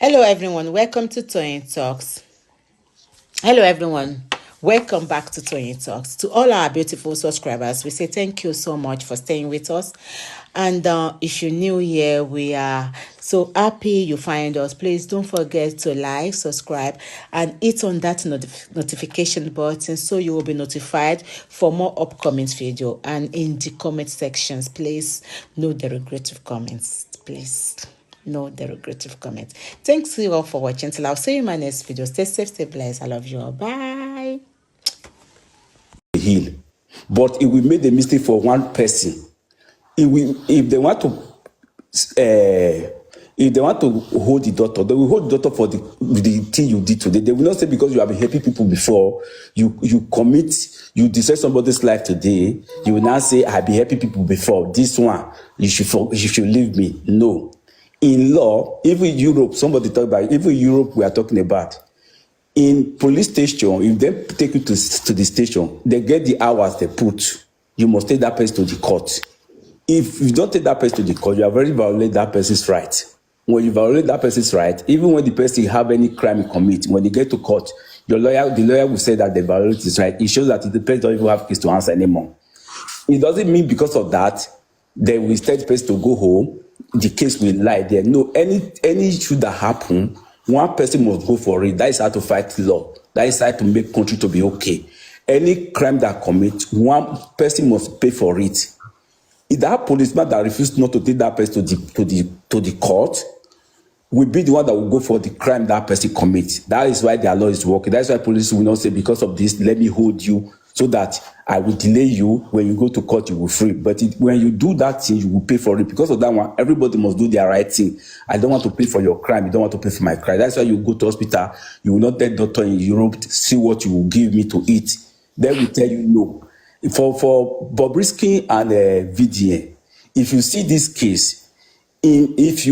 Hello, everyone. Welcome to Toyeen Talks. Hello, everyone. Welcome back to Toyeen Talks. To all our beautiful subscribers, we say thank you so much for staying with us. And if you're new here, we are so happy you find us. Please don't forget to like, subscribe, and hit on that notification button so you will be notified for more upcoming video. And in the comment sections, please note the regretful comments, please. No derogative comment. Thanks you all for watching. Till I'll see you in my next video. Stay safe, stay blessed. I love you all. Bye. Heal, but if we made a mistake for one person, if they want to hold the daughter, they will hold the daughter for the thing you did today. They will not say because you have been helping people before, you destroy somebody's life today, you will now say I be helping people before. This one you should leave me. No. In law, even Europe, somebody talk about even Europe we are talking about. In police station, if they take you to the station, they get the hours they put. You must take that person to the court. If you don't take that person to the court, you are very violate that person's right. When you violate that person's right, even when the person have any crime he commit, when they get to court, the lawyer will say that they violate his right. It shows that the person doesn't even have case to answer anymore. It doesn't mean because of that they will tell the person to go home. The case will lie there. No, any issue that happen, one person must go for it. That is how to fight law. That is how to make country to be okay. Any crime that commit, one person must pay for it. If that policeman that refused not to take that person to the court will be the one that will go for the crime that person commits. That is why their law is working. That's why police will not say because of this, let me hold you so that I will delay you. When you go to court, you will free. But when you do that thing, you will pay for it. Because of that one, everybody must do their right thing. I don't want to pay for your crime. You don't want to pay for my crime. That's why you go to hospital. You will not tell doctor in Europe to see what you will give me to eat. They will tell you no. For Bobrisky and VDM, if you see this case, if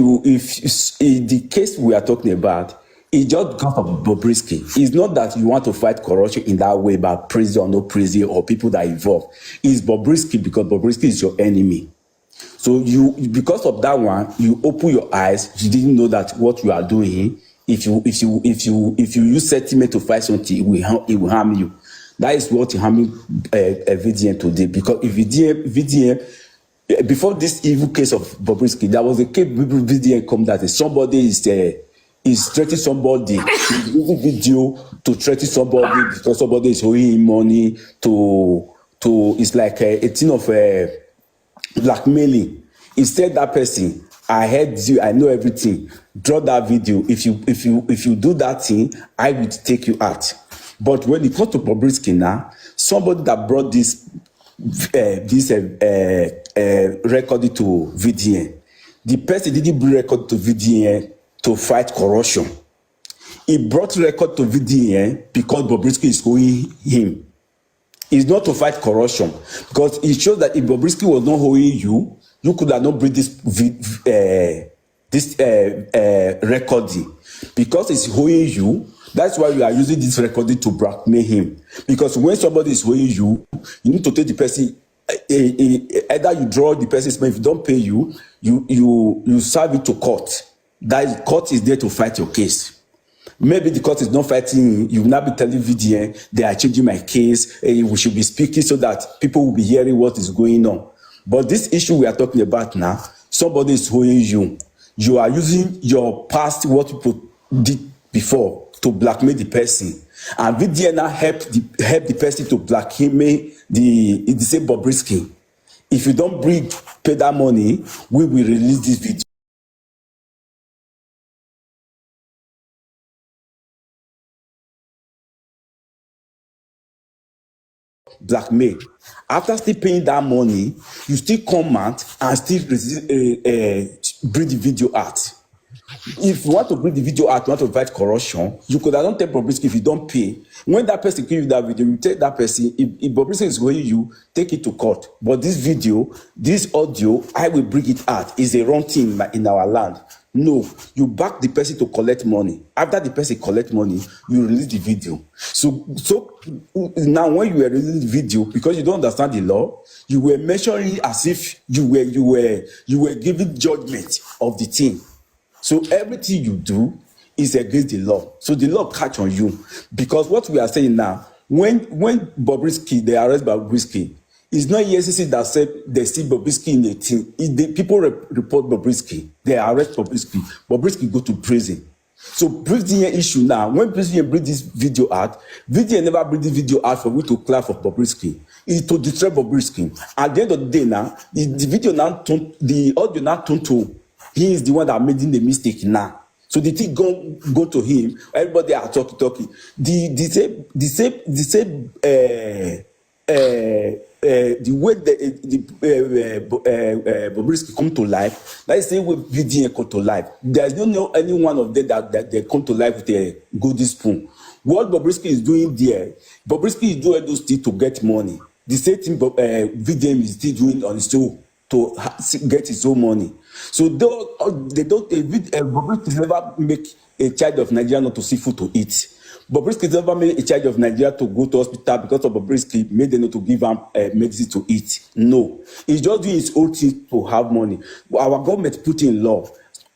the case we are talking about, it's just because of Bobrisky. It's not that you want to fight corruption in that way by prison or no prison or people that are involved. It's Bobrisky because Bobrisky is your enemy. So because of that one, you open your eyes. You didn't know that what you are doing. If you use sentiment to fight something, it will harm you. That is what harming VDM today. Because if VDM before this evil case of Bobrisky, there was a case VDM come that somebody is threatening somebody, is using video to threaten somebody because somebody is owing him money to it's like a thing of blackmailing. Instead, that person, I heard you, I know everything. Draw that video. If you do that thing, I will take you out. But when it comes to Bobrisky now, somebody that brought this record to VDM, the person didn't bring record to VDM to fight corruption. He brought record to VDM because Bobrisky is owing him. It's not to fight corruption, because it shows that if Bobrisky was not owing you, you could have not bring this recording. Because it's owing you, that's why we are using this recording to blackmail him. Because when somebody is owing you, you need to take the person. Either you draw the person's money. If you don't pay you serve it to court. That court is there to fight your case. Maybe the court is not fighting, you will not be telling VDM, they are changing my case, we should be speaking so that people will be hearing what is going on. But this issue we are talking about now, somebody is owing you. You are using your past, what people did before, to blackmail the person. And VDM now help the person to blackmail the same Bobrisky. If you don't pay that money, we will release this video. Blackmail. After still paying that money, you still come out and still bring the video out. If you want to bring the video out, you want to fight corruption, you could have not tell Bobrisky if you don't pay. When that person give you that video, you take that person. If Bobrisky is owing you, take it to court. But this video, this audio, I will bring it out. Is a wrong thing in our land. No, you back the person to collect money. After the person collect money, you release the video. So now when you were releasing the video, because you don't understand the law, you were measuring as if you were giving judgment of the thing. So everything you do is against the law. So the law catch on you. Because what we are saying now, when Bobrisky, they arrest Bobrisky, it's not EFCC that said they see Bobrisky in a team. The people report Bobrisky, they arrest Bobrisky. Bobrisky go to prison. So VDM issue now, when VDM bring this video out, VDM never bring this video out for me to clap for Bobrisky. It's to destroy Bobrisky. At the end of the day now, the video now turned, the audio now turned to, he is the one that made the mistake now. So the thing go to him, everybody are talking. The same the way Bobrisky come to life, that is the way VDM come to life. There is no any one of them that they come to life with a golden spoon. What Bobrisky is doing there, Bobrisky is doing those things to get money. The same thing VDM is still doing on his own to get his own money. So Bobrisky never make a child of Nigeria not to see food to eat. Bobrisky never made a child of Nigeria to go to hospital because of Bobrisky made them not to give him medicine to eat. No. He's just doing his own thing to have money. Our government put in law.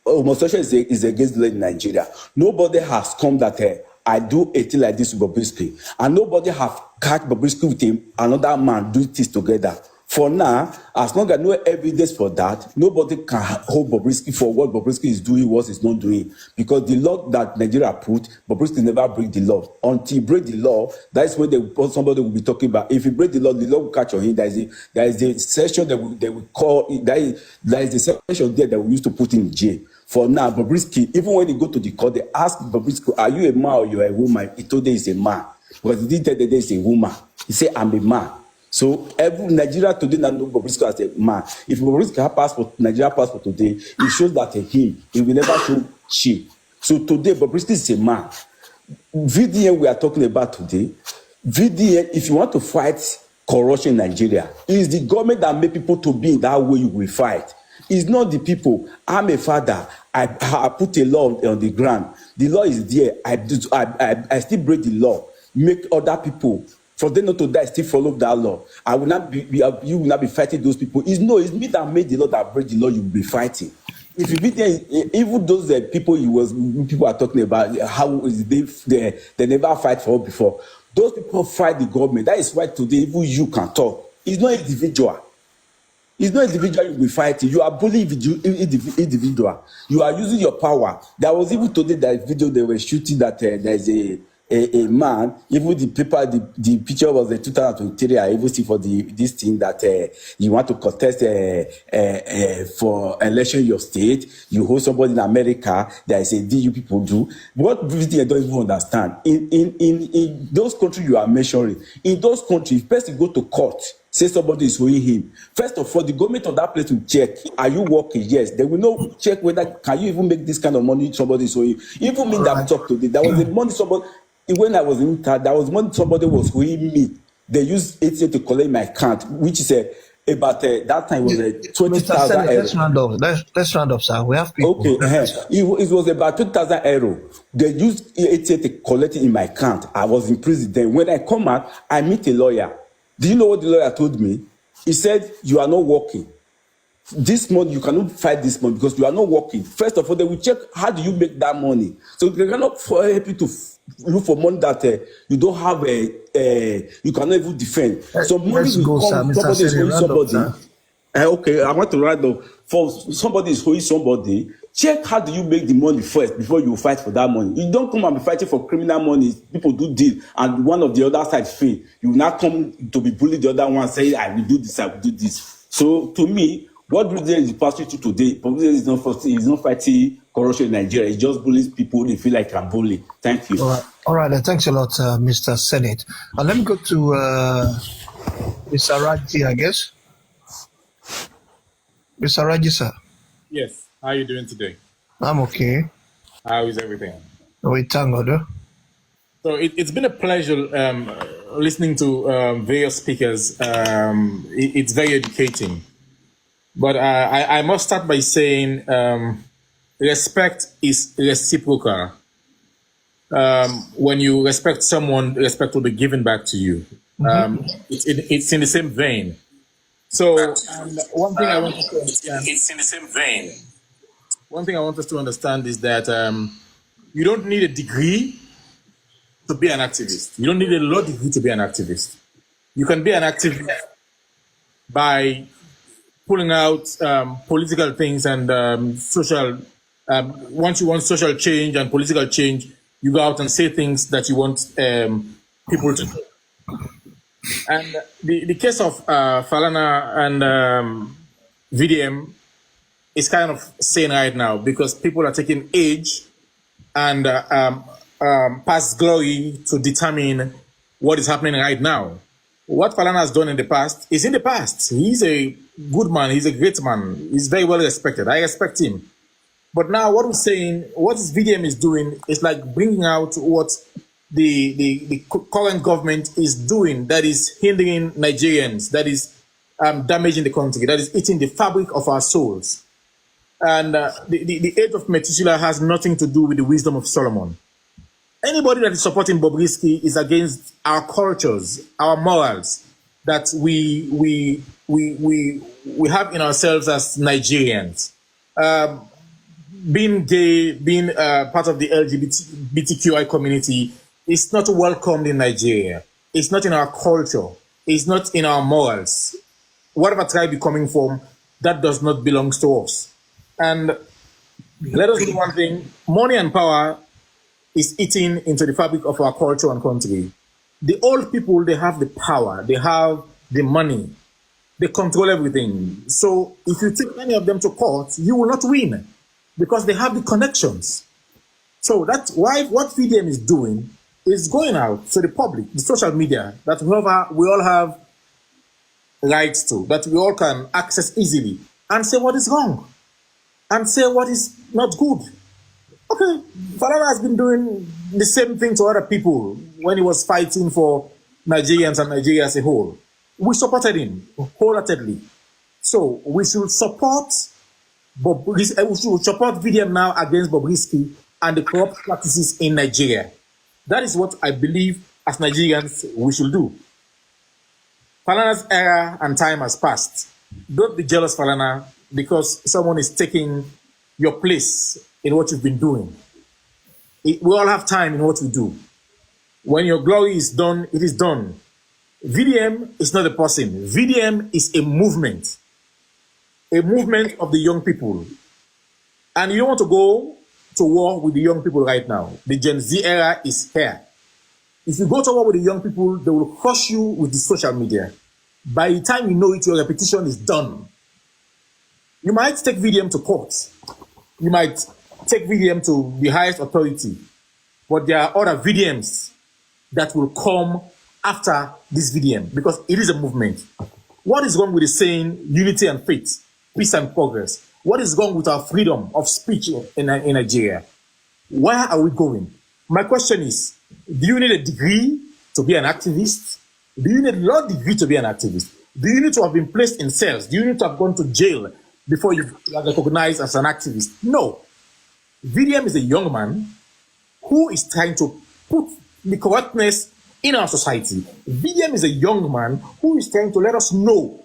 Homosexuality is against the law in Nigeria. Nobody has come that I do a thing like this with Bobrisky. And nobody have catch Bobrisky with him, another man do this together. For now, as long as no evidence for that, nobody can hold Bobrisky for what Bobrisky is doing, what he's not doing. Because the law that Nigeria put, Bobrisky never break the law. Until he break the law, that's when somebody will be talking about. If he break the law will catch on him. There is a section that they will call, there is a section there that we used to put in jail. For now, Bobrisky, even when he go to the court, they ask Bobrisky, are you a man or you are a woman? He told them he's a man. Because he didn't tell them he's a woman. He said, I'm a man. So every Nigeria today now know Bobrisky as a man. If Bobrisky have passport, Nigeria passport today, it shows that he will never show she. So today Bobrisky is a man. VDM we are talking about today. VDM, if you want to fight corruption in Nigeria, it is the government that make people to be in that way you will fight. It's not the people. I'm a father. I put a law on the ground. The law is there. I still break the law. Make other people. For them not to die, still follow that law. I will not be you will not be fighting those people. It's me that made the law that break the law. You will be fighting. If you beat them, even those people people are talking about how they never fight for before. Those people fight the government. That is why today even you can talk. It's not individual. It's not individual you will be fighting. You are bullying individual. You are using your power. There was even today that video they were shooting that there is a man, even the paper, the picture was the 2023. I even see for this thing that you want to contest for election in your state. You hold somebody in America. There is a deal you people do. What I don't even understand. In those countries you are mentioning, in those countries, first you go to court. Say somebody is owing him. First of all, the government of that place will check. Are you working? Yes. They will not check whether can you even make this kind of money somebody is owing. Even me that talked today, there was a money somebody. When I was in that, there was money somebody was owing me. They used ATM to collect my account, which is about that time was 20,000 euro. Let's round up. Let's round up, sir. We have people. Okay, it was about 2,000 euro. They used ATM to collect it in my account. I was in prison then. When I come out, I meet a lawyer. Do you know what the lawyer told me? He said, you are not working. This month, you cannot fight this month because you are not working. First of all, they will check how do you make that money. So they cannot help you to look for money that you don't have you cannot even defend. So money will come, somebody is owing somebody. Okay, I want to write up. For somebody is owing somebody, check how do you make the money first before you fight for that money. You don't come and be fighting for criminal money. People do deal and one of the other side fail. You will not come to be bullied the other one saying, I will do this, I will do this. So to me, what VDM is passing to today, VDM is not fighting corruption in Nigeria. It just bullies people they feel like I'm bullying. Thank you. All right. Thanks a lot, Mr. Senate. Let me go to Mr. Raji, I guess. Mr. Raji, sir. Yes. How are you doing today? I'm okay. How is everything? We thank God. So it's been a pleasure listening to various speakers. It's very educating. But I must start by saying respect is reciprocal. When you respect someone, respect will be given back to you. It's in the same vein. So one thing I want us to understand. It's in the same vein. One thing I want us to understand is that You don't need a degree to be an activist. You don't need a law degree to be an activist. You can be an activist by pulling out political things and social. Once you want social change and political change, you go out and say things that you want people to do. And the case of Falana and VDM is kind of sane right now because people are taking age and past glory to determine what is happening right now. What Falana has done in the past is in the past. He's a good man. He's a great man. He's very well respected. I respect him. But now what we're saying, what this VDM is doing is like bringing out what the current government is doing that is hindering Nigerians, that is damaging the country, that is eating the fabric of our souls. And the age of Methuselah has nothing to do with the wisdom of Solomon. Anybody that is supporting Bobrisky is against our cultures, our morals that we have in ourselves as Nigerians. Being gay, being part of the LGBTQI community is not welcomed in Nigeria. It's not in our culture. It's not in our morals. Whatever tribe you're coming from, that does not belong to us. And let us do one thing. Money and power is eating into the fabric of our culture and country. The old people, they have the power. They have the money. They control everything. So if you take any of them to court, you will not win because they have the connections. So that's why what VDM is doing is going out to the public, the social media, that we all have rights to, that we all can access easily, and say what is wrong, and say what is not good. Okay, Falana has been doing the same thing to other people when he was fighting for Nigerians and Nigeria as a whole. We supported him wholeheartedly. So we should support we should support VDM now against Bobrisky and the corrupt practices in Nigeria. That is what I believe as Nigerians we should do. Falana's era and time has passed. Don't be jealous, Falana, because someone is taking your place in what you've been doing. We all have time in what we do. When your glory is done, it is done. VDM is not a person. VDM is a movement of the young people. And you don't want to go to war with the young people right now. The Gen Z era is here. If you go to war with the young people, they will crush you with the social media. By the time you know it, your repetition is done. You might take VDM to court. You might take VDM to the highest authority. But there are other VDMs that will come after this VDM because it is a movement. What is wrong with the saying unity and faith, peace and progress? What is wrong with our freedom of speech in Nigeria? Where are we going? My question is, do you need a degree to be an activist? Do you need a law degree to be an activist? Do you need to have been placed in cells? Do you need to have gone to jail before you are recognized as an activist? No. VDM is a young man who is trying to put the correctness in our society. VDM is a young man who is trying to let us know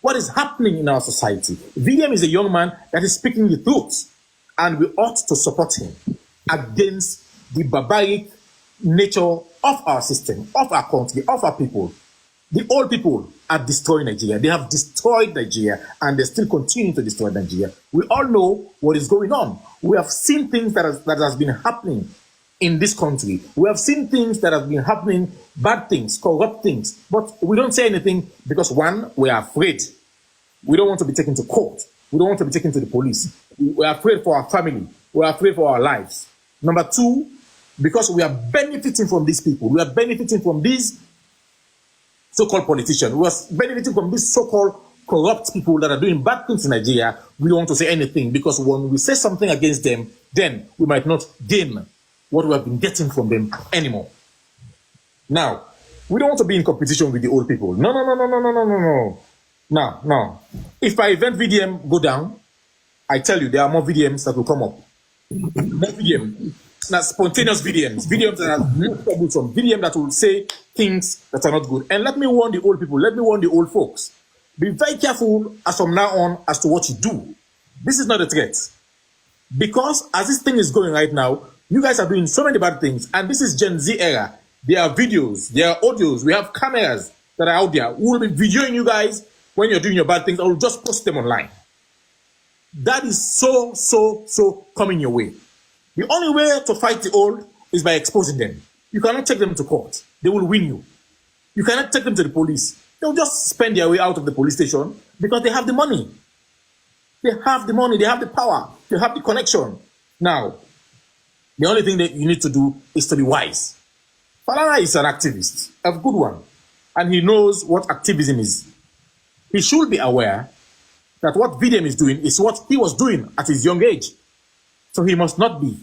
what is happening in our society. VDM is a young man that is speaking the truth, and we ought to support him against the barbaric nature of our system, of our country, of our people. The old people are destroying Nigeria. They have destroyed Nigeria, and they still continue to destroy Nigeria. We all know what is going on. We have seen things that has been happening in this country. We have seen things that have been happening, bad things, corrupt things, but we don't say anything because one, we are afraid. We don't want to be taken to court. We don't want to be taken to the police. We are afraid for our family. We are afraid for our lives. Number two, because we are benefiting from these people. We are benefiting from these so-called politicians. We are benefiting from these so-called corrupt people that are doing bad things in Nigeria. We don't want to say anything because when we say something against them, then we might not gain what we have been getting from them anymore. Now, we don't want to be in competition with the old people. No. No. If my event VDM go down, I tell you, there are more VDMs that will come up. More VDM. Now, spontaneous VDMs. VDMs that are not troublesome. VDM that will say things that are not good. And let me warn the old people. Let me warn the old folks. Be very careful as from now on as to what you do. This is not a threat. Because as this thing is going right now, You guys are doing so many bad things, and this is Gen Z era. There are videos, there are audios, we have cameras that are out there. We will be videoing you guys when you're doing your bad things, or we'll just post them online. That is so coming your way. The only way to fight the old is by exposing them. You cannot take them to court. They will win you. You cannot take them to the police. They'll just spend their way out of the police station because they have the money. They have the money, they have the power, they have the connection. Now, the only thing that you need to do is to be wise. Falana is an activist, a good one, and he knows what activism is. He should be aware that what VDM is doing is what he was doing at his young age. So he must not be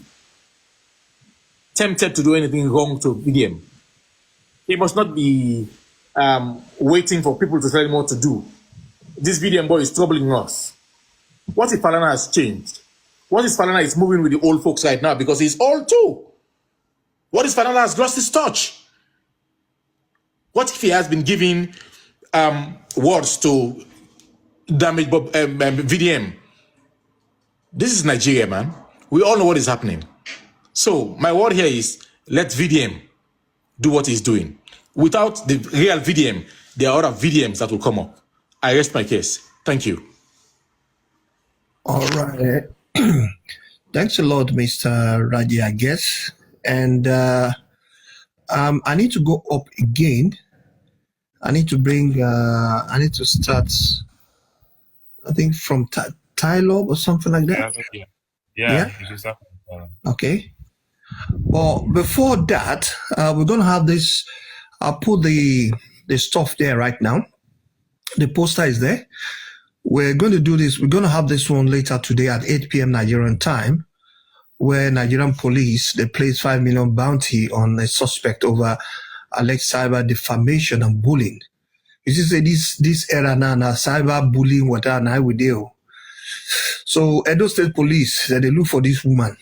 tempted to do anything wrong to VDM. He must not be waiting for people to tell him what to do. This VDM boy is troubling us. What if Falana has changed? What if Falana is moving with the old folks right now because he's old too? What if Falana has lost his touch? What if he has been giving words to damage VDM? This is Nigeria, man. We all know what is happening. So my word here is let VDM do what he's doing. Without the real VDM, there are other VDMs that will come up. I rest my case. Thank you. All right. Thanks a lot, Mr. Raji, I guess. And I need to go up again. I need to bring, I need to start, I think from Tyler or something like that. Yeah. Okay. Well, before that, we're going to have this, I'll put the stuff there right now. The poster is there. We're going to do this. We're going to have this one later today at 8 p.m. Nigerian time, where Nigerian police, they placed 5 million bounty on a suspect over alleged cyber defamation and bullying. You see, this era now, cyber bullying, what I would do. So Edo State Police, they look for this woman.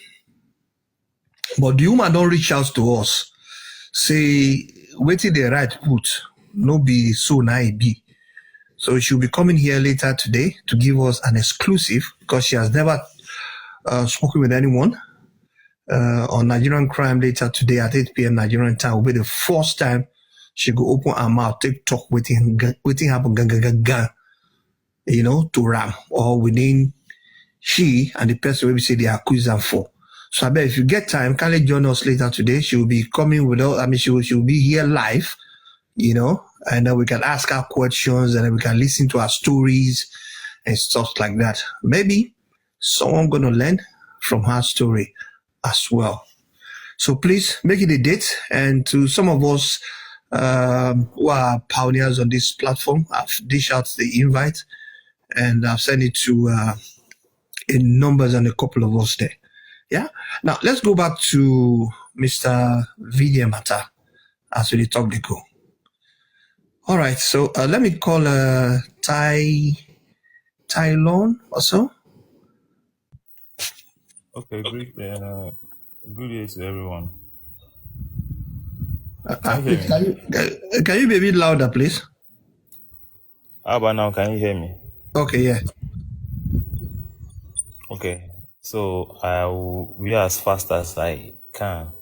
But the woman don't reach out to us. Say, waiting the right put, no be so na it be. So she'll be coming here later today to give us an exclusive because she has never spoken with anyone on Nigerian crime later today at 8 p.m. Nigerian time. Will be the first time she go open her mouth, take talk waiting happen, to Ram or within she and the person we say they accuse her for. So I bet if you get time, kindly join us later today. She will be coming with us. I mean, she will be here live, and then we can ask her questions and then we can listen to her stories and stuff like that. Maybe someone going to learn from her story as well. So please make it a date. And to some of us who are pioneers on this platform, I've dished out the invite and I've sent it to in numbers and a couple of us there. Yeah. Now let's go back to Mr. VDM matter as we talk the go. All right. So let me call Tylon or so. Okay. Great. Good day to everyone. Can you be a bit louder, please? How about now? Can you hear me? Okay. Yeah. Okay. So I will be as fast as I can.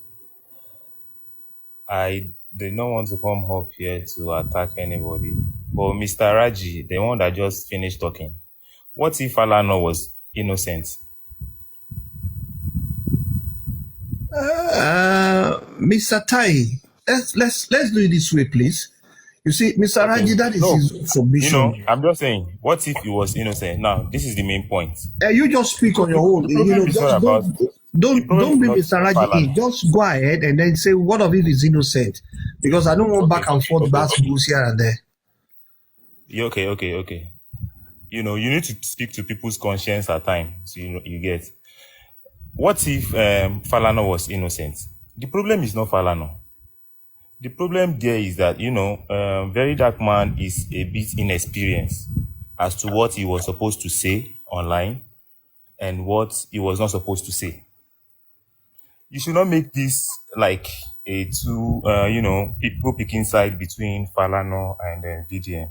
I did not want to come up here to attack anybody. But Mr. Raji, the one that just finished talking, what if Falana was innocent? Mr. Tai, let's do it this way, please. You see, Mr. Raji, that is his submission. I'm just saying, what if he was innocent? Now, this is the main point. You just speak on your own. Don't bring Mr. Raji in. Just go ahead and then say what of it is innocent, because I don't want back and forth basketballs here and there. Okay. You need to speak to people's conscience at times. So you get. What if Falana was innocent? The problem is not Falana. The problem there is that, VeryDarkMan is a bit inexperienced as to what he was supposed to say online and what he was not supposed to say. You should not make this like a people picking side between Falana and VDM.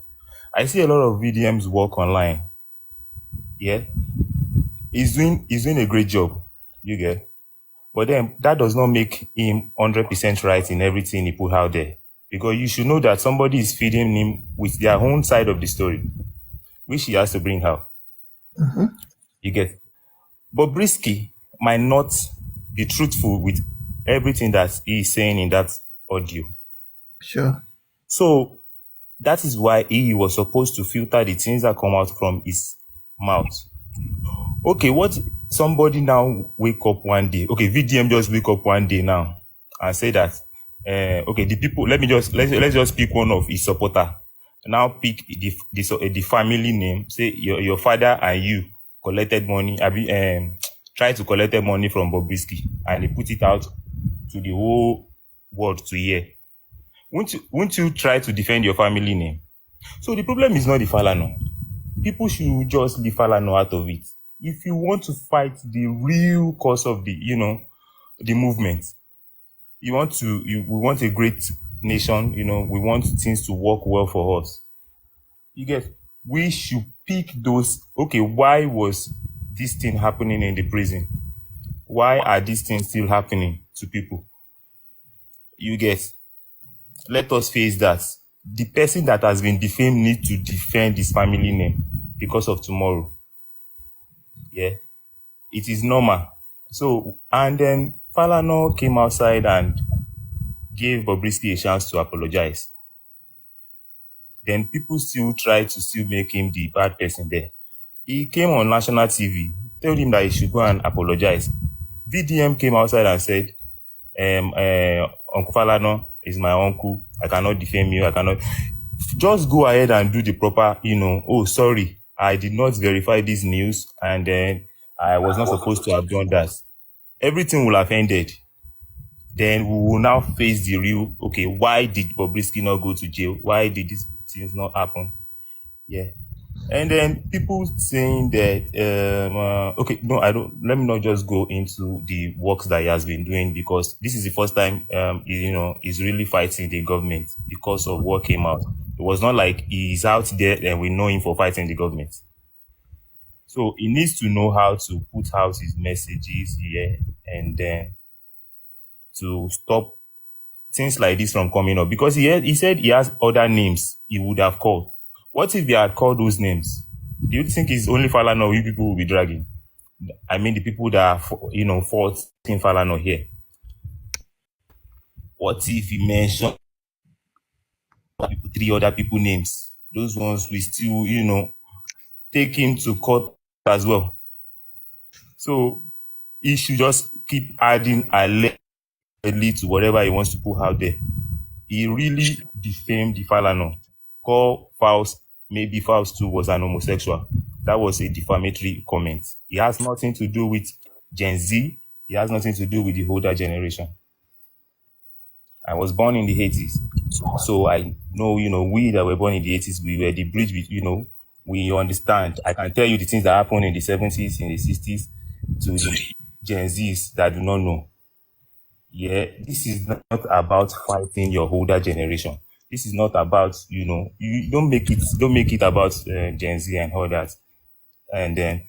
I see a lot of VDMs work online. Yeah. He's doing a great job. You get. But then that does not make him 100% right in everything he put out there. Because you should know that somebody is feeding him with their own side of the story, which he has to bring out. You get. Bobrisky might not be truthful with everything that he is saying in that audio. Sure. So that is why he was supposed to filter the things that come out from his mouth. Okay, what somebody now wake up one day? Okay, VDM just wake up one day now and say that, okay, the people. Let's just pick one of his supporter. Now pick the family name. Say your father and you collected money. Try to collect money from Bobrisky, and he put it out to the whole world to hear. Won't you try to defend your family name? So the problem is not the Falana. People should just leave Falana out of it. If you want to fight the real cause of the movement, we want a great nation, we want things to work well for us. You get, we should pick those, okay, why was this thing happening in the prison? Why are these things still happening to people? You get, let us face that. The person that has been defamed needs to defend his family name because of tomorrow. Yeah. It is normal. So, and then Falana came outside and gave Bobrisky a chance to apologize. Then people still try to make him the bad person there. He came on national TV, told him that he should go and apologize. VDM came outside and said, Uncle Falana is my uncle. I cannot defame you. I cannot. Just go ahead and do the proper, oh, sorry, I did not verify this news, and then I was not supposed to have done that. Everything will have ended. Then we will now face the real, okay, why did Bobrisky not go to jail? Why did these things not happen? Yeah. And then people saying that, okay, no, let me not just go into the works that he has been doing, because this is the first time, he's really fighting the government because of what came out. It was not like he's out there and we know him for fighting the government. So he needs to know how to put out his messages here and then to stop things like this from coming up. Because he said he has other names he would have called. What if he had called those names? Do you think it's only Falana we people will be dragging? I mean, the people that are, fought in Falana here. What if he mentioned 3 other people names? Those ones we still, take him to court as well. So he should just keep adding allegedly to whatever he wants to put out there. He really defamed the Falana. Call Faust, maybe Faust too was an homosexual. That was a defamatory comment. It has nothing to do with Gen Z. It has nothing to do with the older generation. I was born in the 80s. So I know, we that were born in the 80s, we were the bridge, we understand. I can tell you the things that happened in the 70s, in the 60s, to the Gen Zs that do not know. Yeah, this is not about fighting your older generation. This is not about, you don't make it about Gen Z and all that. And then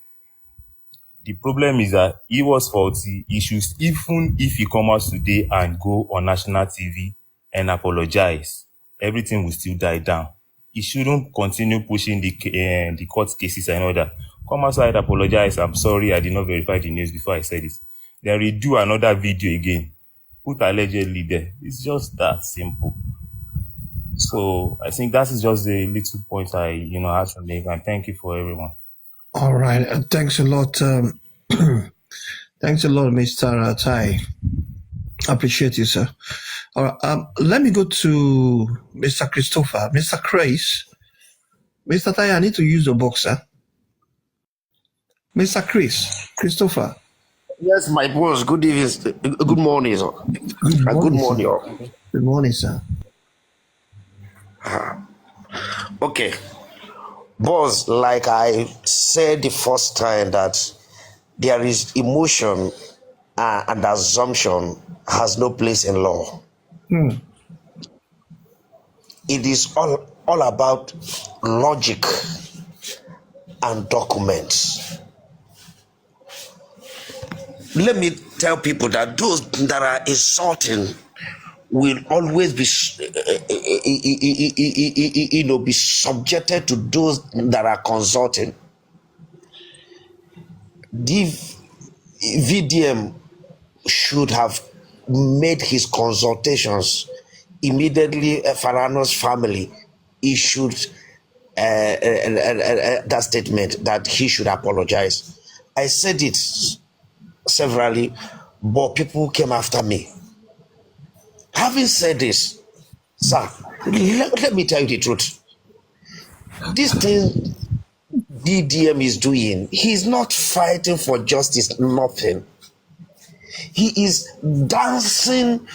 the problem is that he was faulty. Issues, even if he come out today and go on national TV and apologize, everything will still die down. He shouldn't continue pushing the court cases and all that. Come outside, apologize. I'm sorry, I did not verify the news before I said it. Then redo another video again. Put allegedly there. It's just that simple. So I think that is just a little point I, have to make. And thank you for everyone. All right. Thanks a lot. Thanks a lot, Mr. Tai. Appreciate you, sir. All right. Let me go to Mr. Christopher. Mr. Chris. Mr. Tai, I need to use the boxer. Mr. Christopher. Yes, my boss. Good evening. Good morning, sir. Good morning, all. Good morning, sir. Okay. Boss, like I said the first time, that there is emotion and assumption has no place in law. It is all about logic and documents. Let me tell people that those that are insulting will always be, be subjected to those that are consulting. The VDM should have made his consultations immediately. Falana's family issued that statement that he should apologize. I said it severally, but people came after me. Having said this, sir, let me tell you the truth. This thing VDM is doing, he's not fighting for justice, nothing. He is dancing,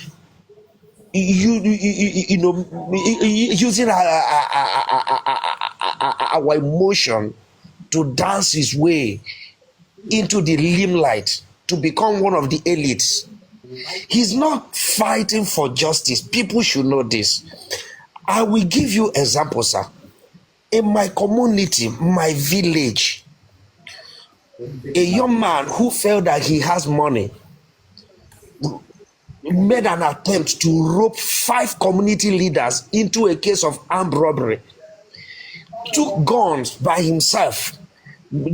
using our emotion to dance his way into the limelight to become one of the elites. He's not fighting for justice. People should know this. I will give you examples, sir. In my community, my village, a young man who felt that he has money made an attempt to rope 5 community leaders into a case of armed robbery, took guns by himself,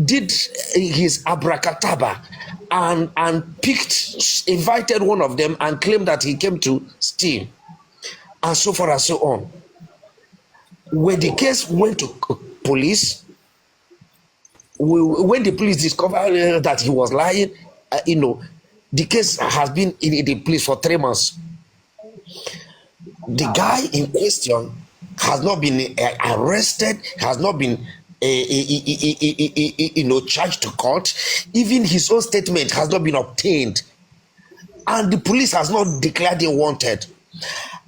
did his abracadabra, and invited one of them and claimed that he came to steal, and so forth and so on. When the case went to police, when the police discovered that he was lying, the case has been in the police for 3 months. The guy in question has not been arrested, has not been charged to court. Even his own statement has not been obtained, and the police has not declared him wanted.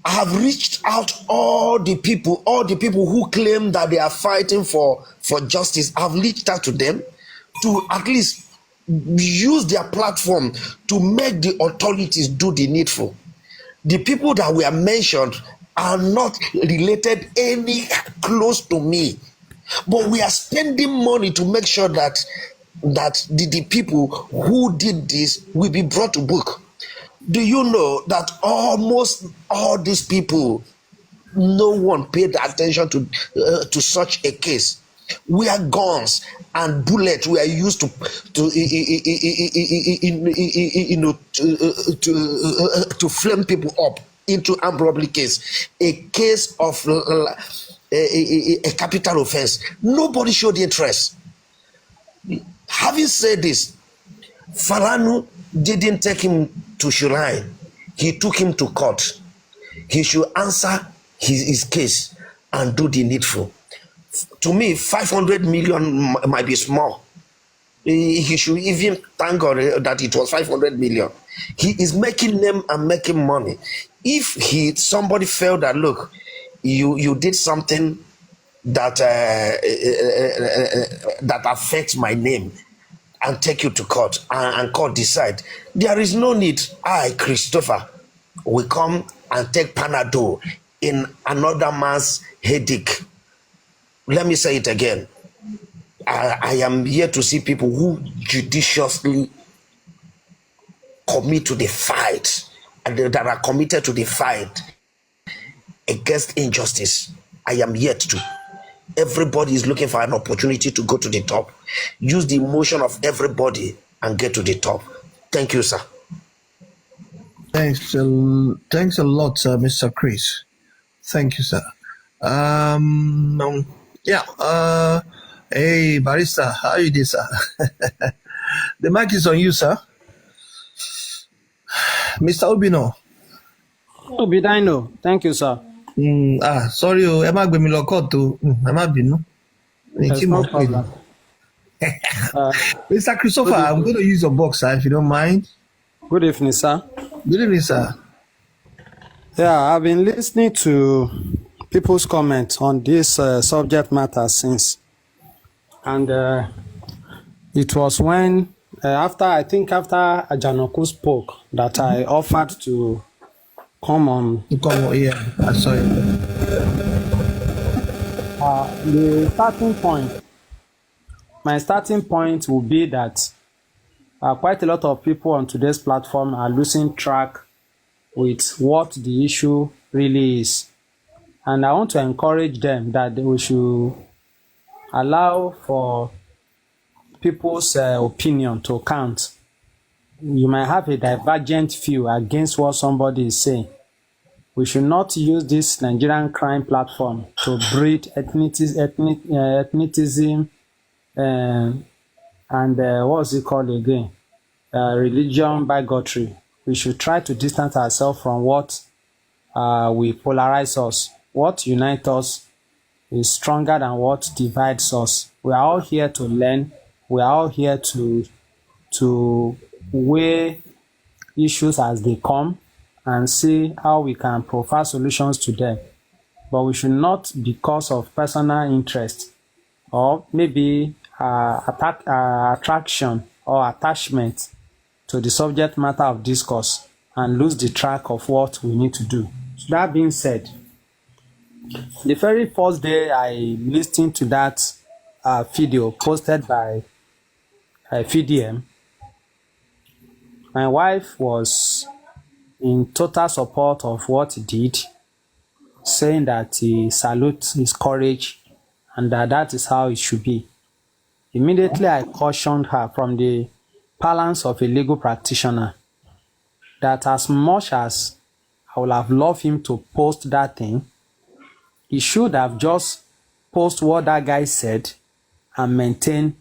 I have reached out all the people who claim that they are fighting for justice. I've reached out to them to at least use their platform to make the authorities do the needful. The people that were mentioned are not related any close to me, but we are spending money to make sure that the people who did this will be brought to book. Do you know that almost all these people, no one paid attention to such a case? Where guns and bullets were used to flame people up into armed robbery case, a case of a capital offense. Nobody showed interest. Having said this, Falana didn't take him to Shrine. He took him to court. He should answer his case and do the needful. To me, 500 million might be small. He should even thank God that it was 500 million. He is making name and making money. If somebody felt that, look, you did something that that affects my name, and take you to court, and court decide, there is no need. I, Christopher, will come and take Panadol in another man's headache. Let me say it again. I am here to see people who judiciously commit to the fight, and that are committed to the fight against injustice. I am yet to. Everybody is looking for an opportunity to go to the top. Use the emotion of everybody and get to the top. Thank you, sir. Thanks a lot, Mr. Chris. Thank you, sir. Hey, Barista, how are you doing, sir? The mic is on you, sir. Mr. Obino. Obidino, thank you, sir. Sorry, Emma Bemilokoto. Emma Bino. No problem. Mr. Christopher, I'm going to use your box, sir, if you don't mind. Good evening, sir. Good evening, sir. Yeah, I've been listening to people's comments on this subject matter since. And it was when, after Ajanoku spoke, that I offered to come on. Yeah, I saw it. My starting point will be that quite a lot of people on today's platform are losing track with what the issue really is. And I want to encourage them that we should allow for people's opinion to count. You might have a divergent view against what somebody is saying. We should not use this Nigerian crime platform to breed ethnicism and what's it called again? Religion bigotry. We should try to distance ourselves from what will polarize us. What unites us is stronger than what divides us. We are all here to learn. We are all here to weigh issues as they come and see how we can provide solutions to them. But we should not, because of personal interest or maybe attraction or attachment to the subject matter of discourse, and lose the track of what we need to do. So that being said, the very first day I listened to that video posted by VDM, my wife was in total support of what he did, saying that he salutes his courage and that is how it should be. Immediately I cautioned her from the parlance of a legal practitioner that as much as I would have loved him to post that thing, he should have just posted what that guy said and maintain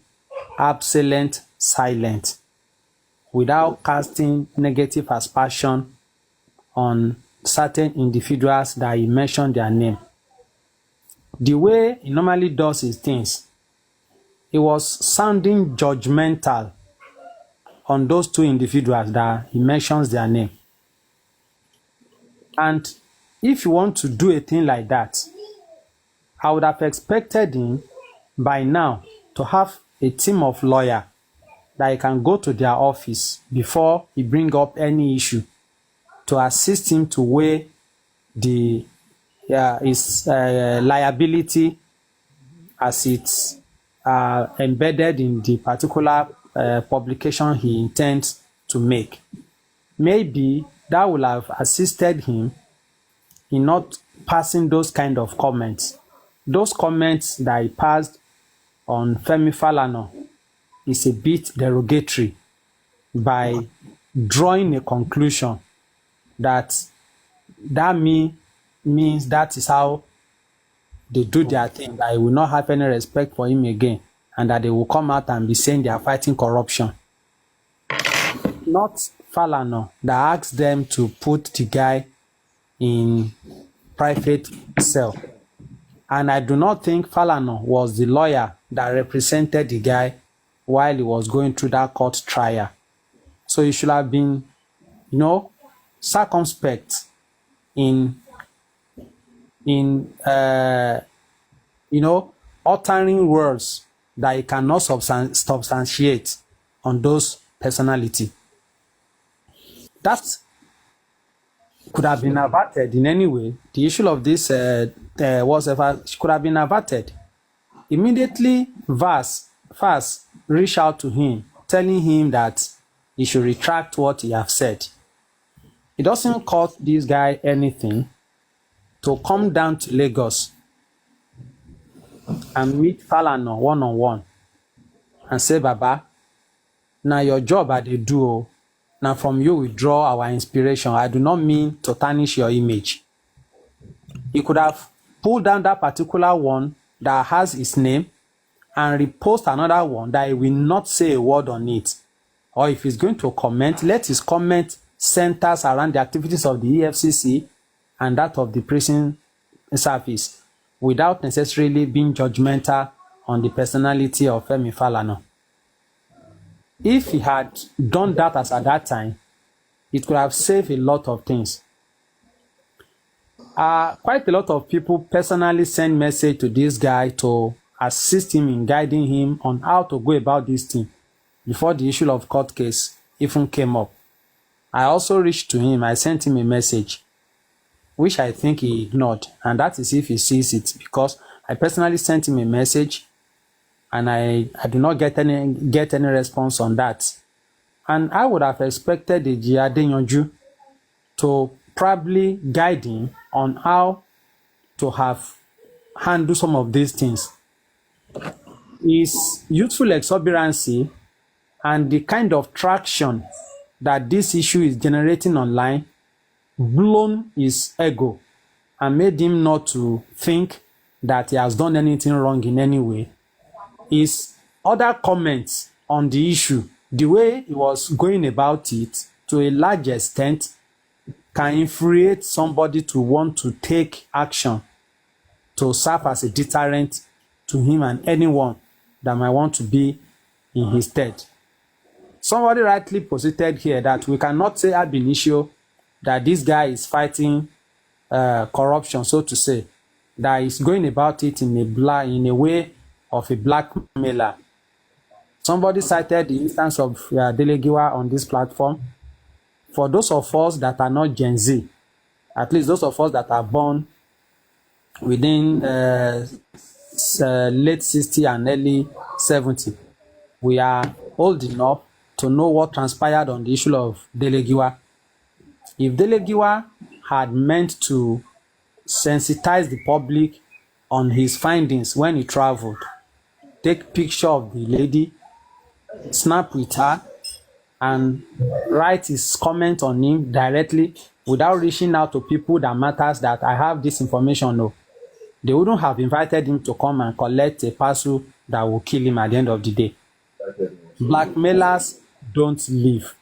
absolute silence without casting negative aspersion on certain individuals that he mentioned their name. The way he normally does his things, he was sounding judgmental on those two individuals that he mentions their name. And if you want to do a thing like that, I would have expected him by now to have a team of lawyers that he can go to their office before he bring up any issue to assist him to weigh his liability as it's embedded in the particular publication he intends to make. Maybe that will have assisted him in not passing those kind of comments. Those comments that he passed on Femi Falana is a bit derogatory by drawing a conclusion that means that is how they do their thing, that he will not have any respect for him again, and that they will come out and be saying they are fighting corruption. Not Falana that asked them to put the guy in private cell. And I do not think Falana was the lawyer that represented the guy while he was going through that court trial. So he should have been, circumspect in uttering words that he cannot substantiate on those personality. That could have been averted in any way. The issue of this whatever could have been averted. Immediately, Vas reached out to him, telling him that he should retract what he have said. It doesn't cost this guy anything to come down to Lagos and meet Falana one-on-one and say, Baba, now your job I dey do. Now from you we draw our inspiration. I do not mean to tarnish your image. He could have pulled down that particular one that has his name and repost another one that he will not say a word on it. Or if he's going to comment, let his comment centers around the activities of the EFCC and that of the prison service without necessarily being judgmental on the personality of Femi Falana. If he had done that as at that time, it could have saved a lot of things. Quite a lot of people personally send message to this guy to assist him in guiding him on how to go about this thing before the issue of court case even came up. I also reached to him. I sent him a message, which I think he ignored, and that is if he sees it, because I personally sent him a message and I do not get any response on that. And I would have expected the Adeyanju to probably guide him on how to have handle some of these things. His youthful exuberancy and the kind of traction that this issue is generating online blown his ego and made him not to think that he has done anything wrong in any way. His other comments on the issue, the way he was going about it, to a large extent, can infuriate somebody to want to take action to serve as a deterrent to him and anyone that might want to be in his stead. Somebody rightly posited here that we cannot say ab initio that this guy is fighting corruption, so to say, that is going about it in a way of a blackmailer. Somebody cited the instance of Delegiwa on this platform. For those of us that are not Gen Z, at least those of us that are born within late 60 and early 70, we are old enough to know what transpired on the issue of Delegiwa. If Delegiwa had meant to sensitize the public on his findings when he traveled, take picture of the lady, snap with her, and write his comment on him directly without reaching out to people that matters that I have this information, no, they wouldn't have invited him to come and collect a parcel that will kill him at the end of the day. Blackmailers don't live.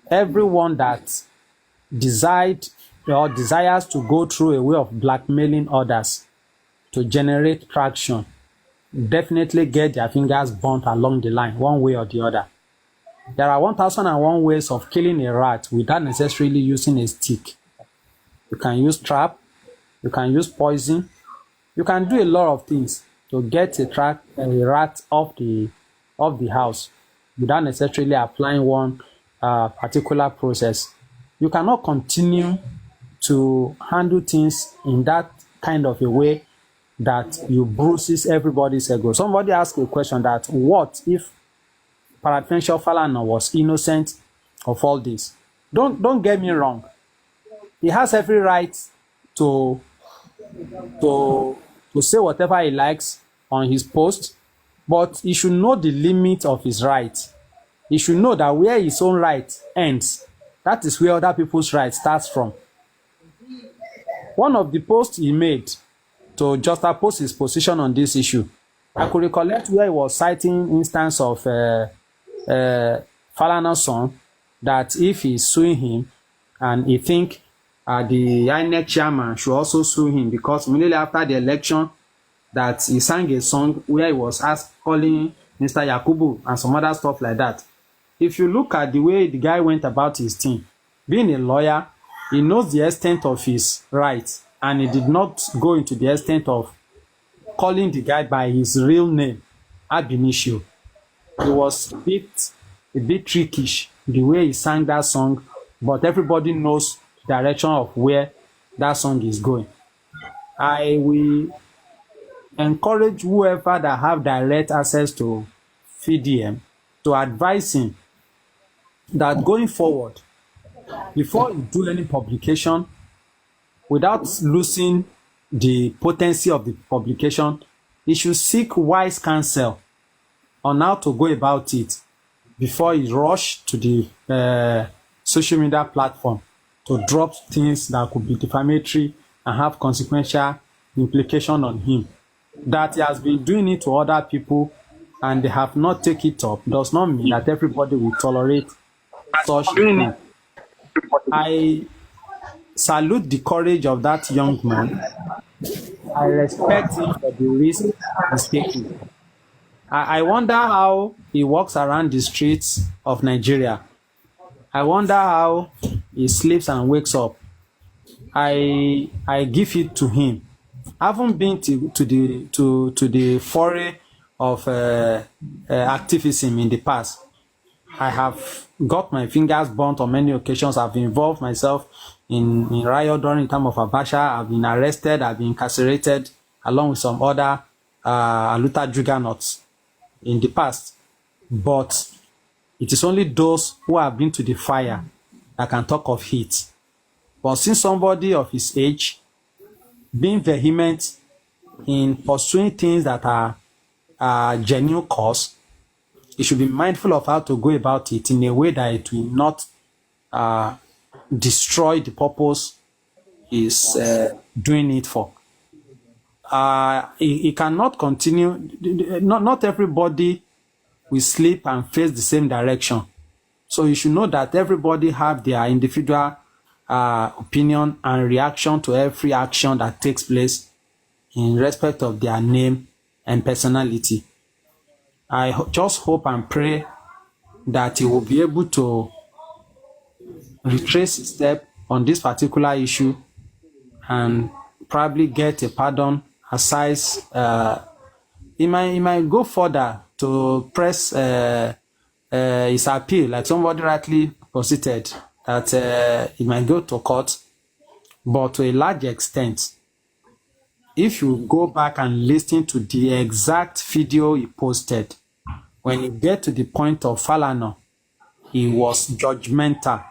Everyone that desires to go through a way of blackmailing others to generate traction definitely get their fingers burnt along the line, one way or the other. There are 1001 ways of killing a rat without necessarily using a stick. You can use trap, you can use poison, you can do a lot of things to get a rat off the house without necessarily applying one particular process. You cannot continue to handle things in that kind of a way that you bruises everybody's ego. Somebody asked a question that what if Paratential Falana was innocent of all this? Don't get me wrong. He has every right to say whatever he likes on his post, but he should know the limit of his right. He should know that where his own right ends, that is where other people's right starts from. One of the posts he made to juxtapose his position on this issue, I could recollect where he was citing instance of Falana's son, that if he's suing him and he think the INEC chairman should also sue him because immediately after the election that he sang a song where he was calling Mr. Yakubu and some other stuff like that. If you look at the way the guy went about his thing, being a lawyer, he knows the extent of his rights, and he did not go into the extent of calling the guy by his real name, ab initio. It was a bit trickish the way he sang that song, but everybody knows the direction of where that song is going. I will encourage whoever that have direct access to VDM to advise him that going forward, before you do any publication, without losing the potency of the publication, he should seek wise counsel on how to go about it before he rush to the social media platform to drop things that could be defamatory and have consequential implication on him. That he has been doing it to other people and they have not taken it up does not mean that everybody will tolerate such things. I salute the courage of that young man. I respect him for the risk he's taking. I wonder how he walks around the streets of Nigeria. I wonder how he sleeps and wakes up. I give it to him. I haven't been to the foray of activism in the past. I have got my fingers burnt on many occasions. I've involved myself in riot during the time of Abacha. I've been arrested. I've been incarcerated along with some other Aluta juggernauts in the past. But It is only those who have been to the fire that can talk of heat. But since somebody of his age being vehement in pursuing things that are genuine cause, he should be mindful of how to go about it in a way that it will not destroy the purpose he's doing it for. He cannot continue. Not everybody will sleep and face the same direction. So you should know that everybody have their individual opinion and reaction to every action that takes place in respect of their name and personality. I just hope and pray that he will be able to retrace his step on this particular issue and probably get a pardon aside. He might go further to press his appeal, like somebody rightly posited, that he might go to court. But to a large extent, if you go back and listen to the exact video he posted, when you get to the point of Falana, he was judgmental.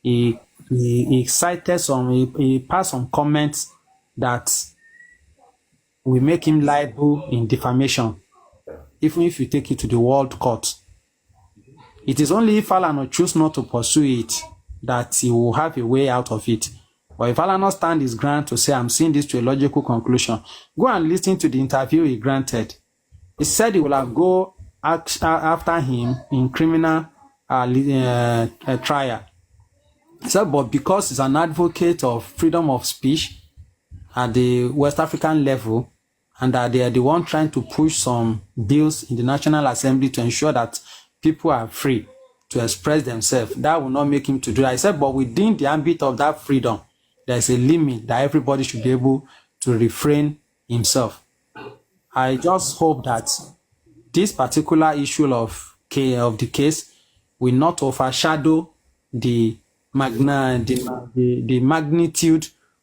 He cited he passed some comments that will make him liable in defamation, even if you take it to the world court. It is only if Falana choose not to pursue it that he will have a way out of it. But if Falana stand his ground to say, I'm seeing this to a logical conclusion, go and listen to the interview he granted. He said he will have go after him in criminal trial. He said, but because he's an advocate of freedom of speech at the West African level, and that they are the one trying to push some bills in the National Assembly to ensure that people are free to express themselves, that will not make him to do that. I said, but within the ambit of that freedom, there's a limit that everybody should be able to refrain himself. I just hope that this particular issue of the case will not overshadow the magnitude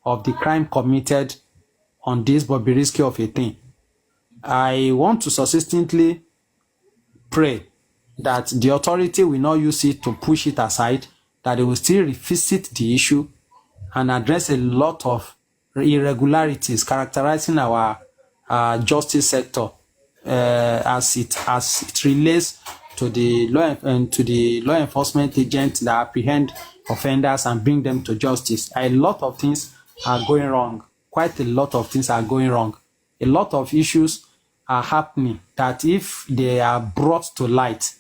of the crime committed on this Bobrisky of a thing. I want to succinctly pray that the authority will not use it to push it aside, that they will still revisit the issue and address a lot of irregularities characterizing our justice sector as it relates to the law enforcement agents that apprehend offenders and bring them to justice. A lot of things are going wrong. Quite a lot of things are going wrong. A lot of issues are happening that if they are brought to light,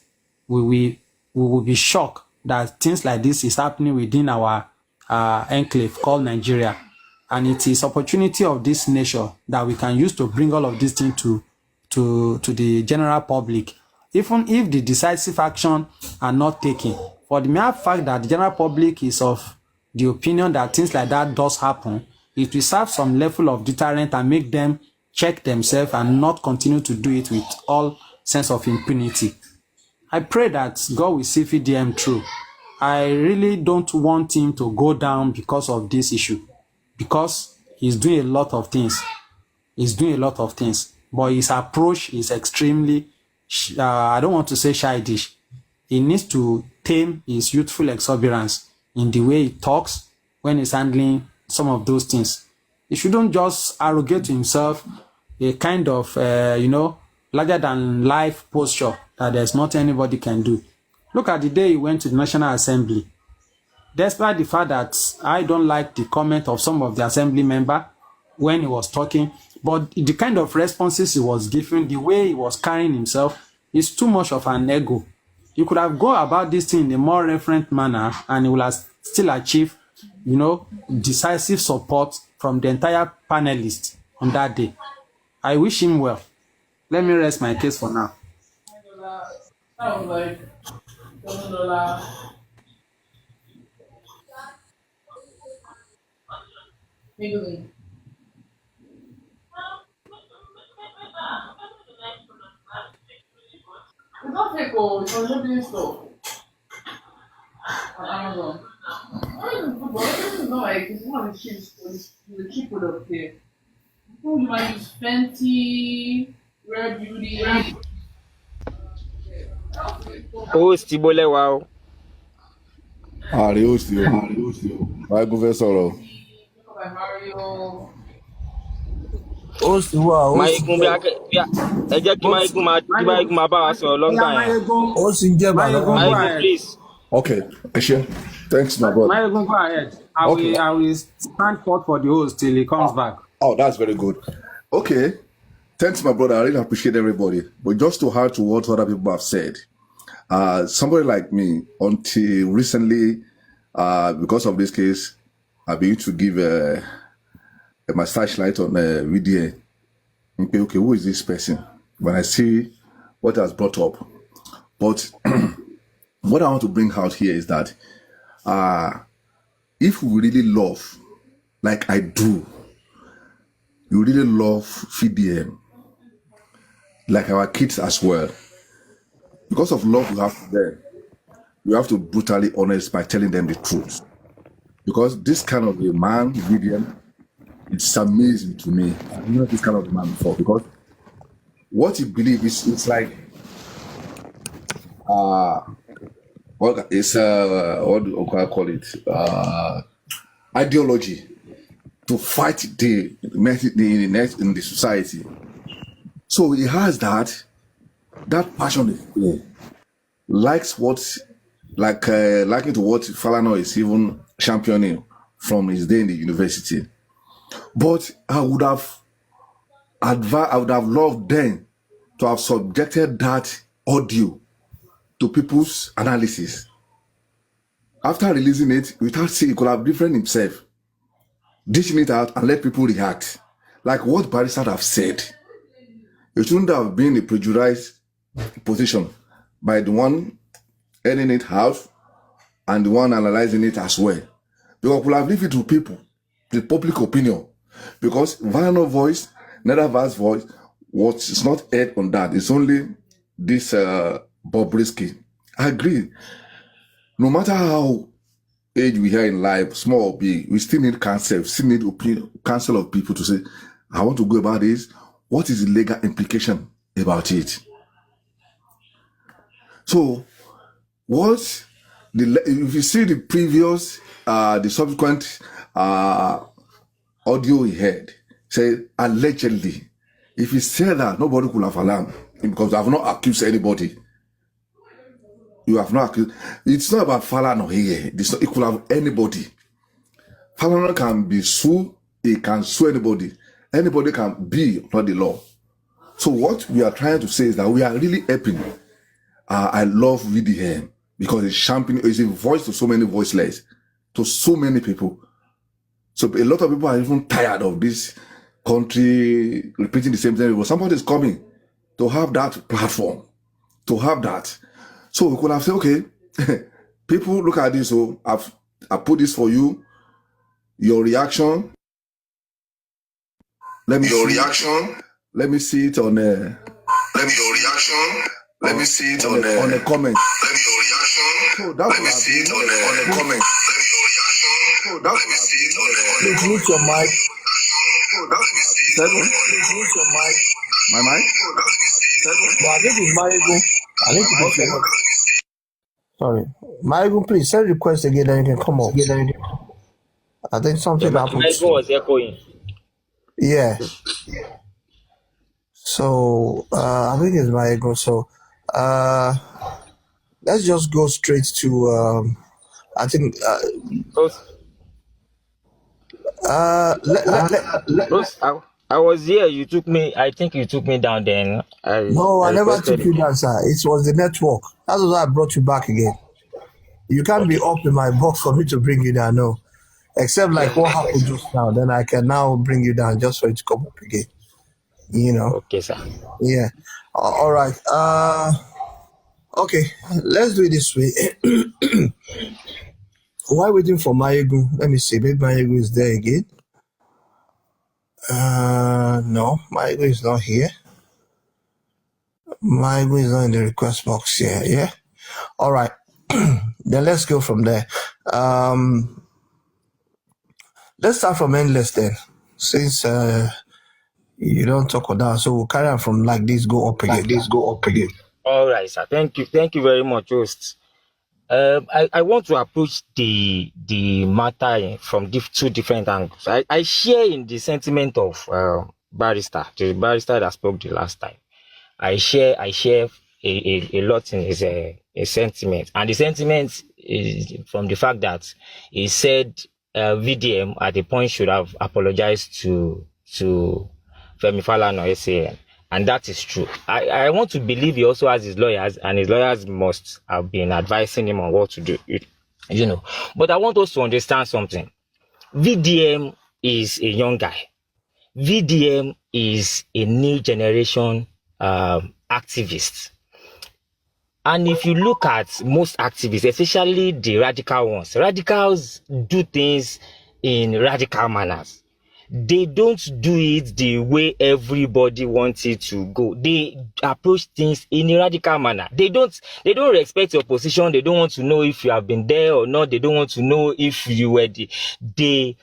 we will be shocked that things like this is happening within our enclave called Nigeria. And it is opportunity of this nature that we can use to bring all of these things to the general public. Even if the decisive action are not taken, for the mere fact that the general public is of the opinion that things like that does happen, it will serve some level of deterrent and make them check themselves and not continue to do it with all sense of impunity. I pray that God will see VDM through. I really don't want him to go down because of this issue, because he's doing a lot of things. But his approach is extremely, I don't want to say childish. He needs to tame his youthful exuberance in the way he talks when he's handling some of those things. He shouldn't just arrogate to himself a kind of, larger than life posture that there's nothing anybody can do. Look at the day he went to the National Assembly. Despite the fact that I don't like the comment of some of the assembly members when he was talking, but the kind of responses he was giving, the way he was carrying himself, is too much of an ego. You could have gone about this thing in a more reverent manner and he will have still achieve, decisive support from the entire panelists on that day. I wish him well. Let me rest my case for now. Don't take all it's already stuff on Amazon. This is not like it's one of the cheap product here. You might use Fenty, Rare Beauty. Host Ibolewa. Ààrẹ òsì o. Máígún fẹ́ sọ̀rọ̀. Ó sì wà, ó sì Máyégún bí ẹ jẹ́ kí Máyégún máa bá wa sọ̀rọ̀ lọ́ngbà yẹn. ó sì ń jẹ́ bàbá. Máyégún, please. Okay, Heshe. Thanks, my brother. Mayegun, go ahead. I will stand forth for the host till he comes back. Oh, that's very good. Okay. Thanks, my brother. I really appreciate everybody. But just to add to what other people have said, somebody like me, until recently, because of this case, I've been to give my flashlight on VDM. Okay, who is this person? When I see what has brought up. But what I want to bring out here is that if we really love, like I do, you really love VDM, like our kids as well. Because of love we have for them, we have to be brutally honest by telling them the truth. Because this kind of a man, VDM, it's amazing to me. I've never this kind of a man before. Because what you believe is, it's like, what do I call it? Ideology to fight in the society. So he has that passion. Likes what, liking to what Falana is even championing from his day in the university. But I would have loved then to have subjected that audio to people's analysis. After releasing it, without saying, he could have different himself, dishing it out and let people react. Like what Barrister have said. It shouldn't have been a prejudiced position by the one ending it out and the one analyzing it as well. Because we'll have left it to people, the public opinion. Because Vano voice, neither Vaz voice, it's not heard on that. It's only this Bobrisky. I agree. No matter how age we are in life, small or big, we still need counsel, still need counsel of people to say, I want to go about this. What is the legal implication about it? So, if you see the previous, the subsequent audio he heard, say allegedly, if he said that, nobody could have alarmed because I have not accused anybody. You have not accused. It's not about Falana here. It could have anybody. Falana can be sued. He can sue anybody. Anybody can be not the law. So what we are trying to say is that we are really helping. I love VDM because it's champion. It's a voice to so many voiceless, to so many people. So a lot of people are even tired of this country repeating the same thing. Somebody is coming to have that platform, to have that. So we could have said, okay, people look at this. So I put this for you. Your reaction. Let me see it on Let me see it on the comment. So that will be on the comment. So that will be please mute your mic. Please mute your mic. My mic? But I think it's Mayegun. I need to be careful. Sorry. Mayegun, please send request again, then you can come up. I think something happened. Mayegun was echoing. Yeah. So I think it's Mayegun. So let's just go straight to I think I was here. You took me. I think you took me down. Then no, I never took you down, sir. It was the network. That's why I brought you back again. You can't be up in my box for me to bring you down. No, except like what happened just now. Then I can now bring you down just for you to come up again. You know. Okay, sir. Yeah. All right. Okay. Let's do it this way. While waiting for Mayegun, let me see. Maybe Mayegun is there again. No, Mayegun is not here. Mayegun is not in the request box here. Yeah. All right. Then let's go from there. Let's start from endless then, since you don't talk about that. So we'll carry on from like this, go up again. All right, sir. Thank you very much, host. I want to approach the matter from two different angles. I share in the sentiment of the barrister that spoke the last time. I share a lot in his sentiment, and the sentiment is from the fact that he said VDM at a point should have apologized to Femi Falana or SAN. And that is true. I want to believe he also has his lawyers, and his lawyers must have been advising him on what to do, you know. But I want us to understand something. VDM is a young guy. VDM is a new generation activist. And if you look at most activists, especially the radical ones, radicals do things in radical manners. They don't do it the way everybody wants it to go. They approach things in a radical manner. They don't respect your position. They don't want to know if you have been there or not. They don't want to know if you were they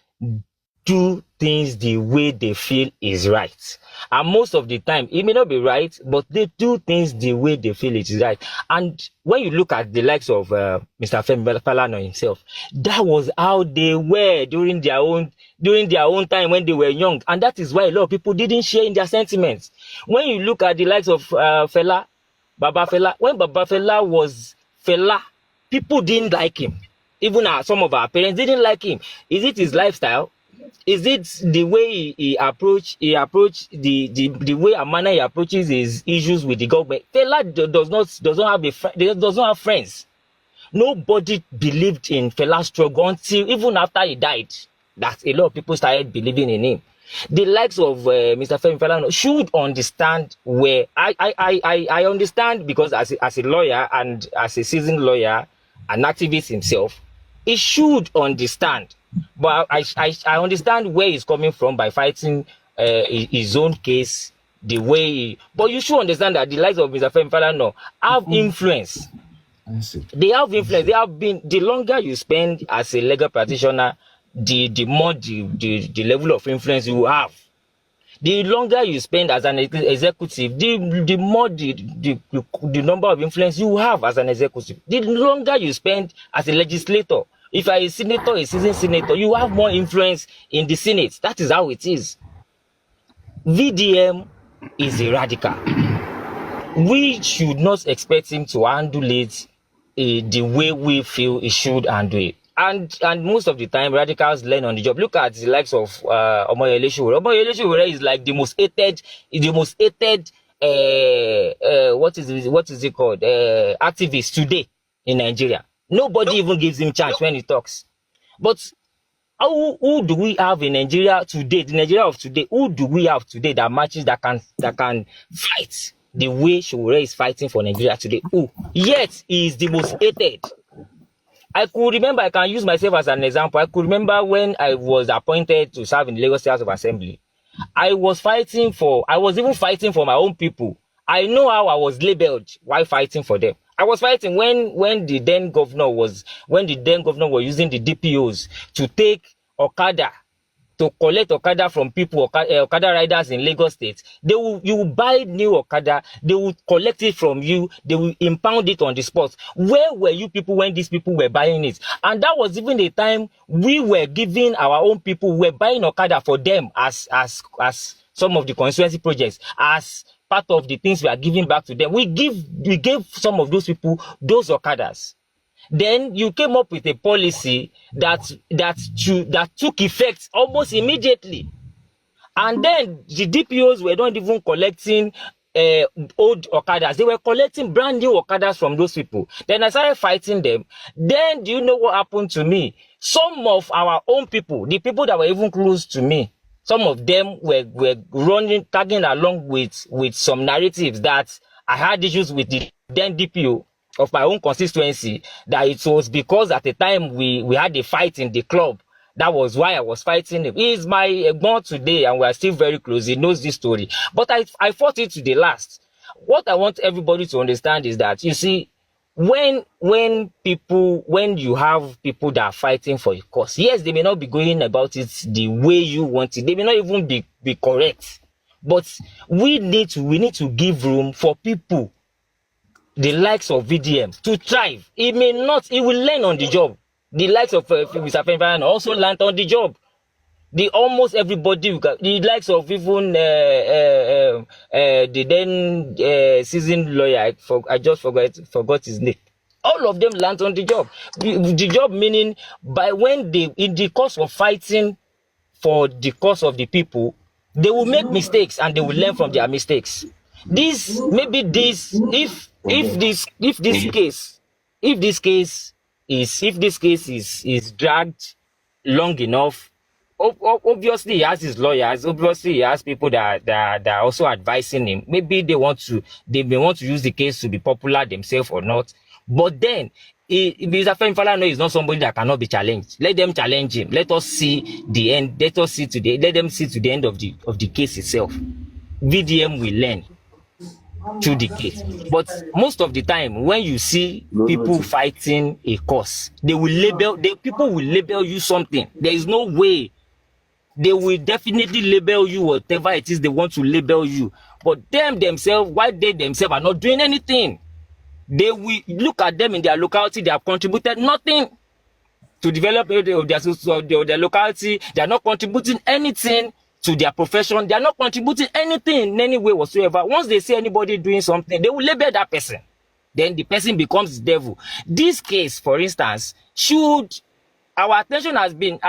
do things the way they feel is right. And most of the time, it may not be right, but they do things the way they feel it is right. And when you look at the likes of Mr. Femi Falana himself, that was how they were during their own time when they were young. And that is why a lot of people didn't share in their sentiments. When you look at the likes of Baba Fela, when Baba Fela was Fela, people didn't like him. Even some of our parents didn't like him. Is it his lifestyle? Is it the way he approach the way a manner he approaches his issues with the government? Fela does not have friends. Nobody believed in Fela's struggle until even after he died. That a lot of people started believing in him. The likes of Mr. Femi Falana should understand where I understand, because as a lawyer and as a seasoned lawyer, an activist himself, he should understand. But I understand where he's coming from by fighting his own case the way. But you should understand that the likes of Mr. Femi Falana have influence. They have influence. They have been. The longer you spend as a legal practitioner, the more the level of influence you have. The longer you spend as an executive, the more the number of influence you have as an executive. The longer you spend as a legislator. If you are a senator, a seasoned senator, you have more influence in the Senate. That is how it is. VDM is a radical. We should not expect him to handle it the way we feel he should handle it. And most of the time, radicals learn on the job. Look at the likes of Omoyele Sowore. Omoyele Sowore is like the most hated, what is it called? Activist today in Nigeria. Nobody even gives him chance when he talks. But who do we have in Nigeria today? The Nigeria of today, who do we have today that matches, that can fight the way Sowore is fighting for Nigeria today? Who? Yet he is the most hated. I could remember, I can use myself as an example. I could remember when I was appointed to serve in the Lagos State House of Assembly. I was even fighting for my own people. I know how I was labeled while fighting for them. I was fighting when the then governor was using the DPOs to take Okada, to collect Okada from people, Okada riders in Lagos State. You will buy new Okada, they will collect it from you, they will impound it on the spot. Where were you people when these people were buying it? And that was even the time we were giving our own people, we were buying Okada for them as some of the constituency projects, as part of the things we are giving back to them. We gave some of those people those Okadas. Then you came up with a policy that took effect almost immediately. And then the DPOs were not even collecting old Okadas. They were collecting brand new Okadas from those people. Then I started fighting them. Then do you know what happened to me? Some of our own people, the people that were even close to me, some of them were tagging along with some narratives that I had issues with the then DPO of my own constituency, that it was because at the time we had a fight in the club. That was why I was fighting him. He is my Egbon today, and we are still very close. He knows this story. But I fought it to the last. What I want everybody to understand is that, you see, when you have people that are fighting for a cause, yes, they may not be going about it the way you want it. They may not even be correct. But we need to give room for people the likes of VDM to thrive. He will learn on the job. The likes of Mr. Falana also learned on the job. Almost everybody, the likes of even the then seasoned lawyer, I just forgot his name. All of them learned on the job. The job meaning in the course of fighting for the cause of the people, they will make mistakes and they will learn from their mistakes. If this case is dragged long enough, obviously he has his lawyers, obviously he has people that are also advising him. Maybe they may want to use the case to be popular themselves or not. But then Mr. Falana is not somebody that cannot be challenged. Let them challenge him. Let us see the end. Let them see to the end of the case itself. VDM will learn through the case. But most of the time, when you see people fighting a cause, people will label you something. There is no way. They will definitely label you whatever it is they want to label you. But why they themselves are not doing anything? They will look at them in their locality. They have contributed nothing to develop their locality. They are not contributing anything to their profession. They are not contributing anything in any way whatsoever. Once they see anybody doing something, they will label that person. Then the person becomes the devil. This case, for instance, our attention has been